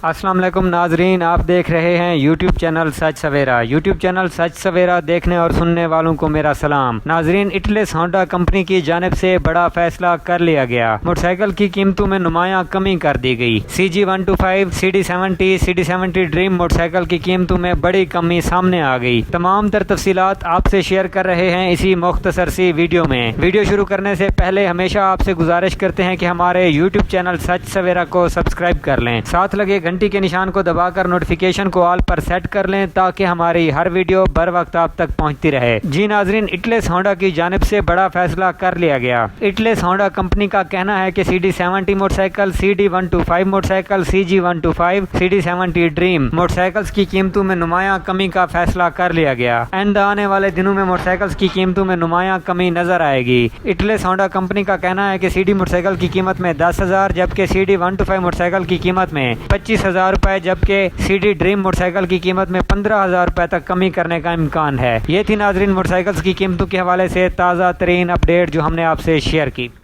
السلام علیکم ناظرین، آپ دیکھ رہے ہیں یوٹیوب چینل سچ سویرا۔ یوٹیوب چینل سچ سویرا دیکھنے اور سننے والوں کو میرا سلام۔ ناظرین، اٹلس ہونڈا کمپنی کی جانب سے بڑا فیصلہ کر لیا گیا۔ موٹر سائیکل کی قیمتوں میں نمایاں کمی کر دی گئی۔ CG125، CD70، CD70 dream motor cycle کی قیمتوں میں بڑی کمی سامنے آ گئی۔ تمام تر تفصیلات آپ سے شیئر کر رہے ہیں اسی مختصر سی ویڈیو میں۔ ویڈیو شروع کرنے سے پہلے ہمیشہ آپ سے گزارش کرتے ہیں کہ ہمارے یوٹیوب چینل سچ سویرا کو سبسکرائب کر لیں، ساتھ لگے گھنٹی کے نشان کو دبا کر نوٹیفیکیشن کو آل پر سیٹ کر لیں تاکہ ہماری ہر ویڈیو بر وقت آپ تک پہنچتی رہے۔ جی ناظرین، اٹلس ہونڈا کی جانب سے بڑا فیصلہ کر لیا گیا۔ اٹلس ہونڈا کمپنی کا کہنا ہے کہ CD70 motor cycle, CD125 motor cycle, CG125، CD70 dream motor cycles کی قیمتوں میں نمایاں کمی کا فیصلہ کر لیا گیا۔ آئندہ آنے والے دنوں میں موٹر سائیکلز کی قیمتوں میں نمایاں کمی نظر آئے گی۔ اٹلس ہونڈا کمپنی کا کہنا ہے کہ CD موٹر سائیکل کی قیمت میں 10,000 جبکہ CD125 موٹر سائیکل کی قیمت میں 25,000 روپے جبکہ CD ڈریم موٹر سائیکل کی قیمت میں 15,000 روپے تک کمی کرنے کا امکان ہے۔ یہ تھی ناظرین موٹر سائیکلز کی قیمتوں کے حوالے سے تازہ ترین اپڈیٹ جو ہم نے آپ سے شیئر کی۔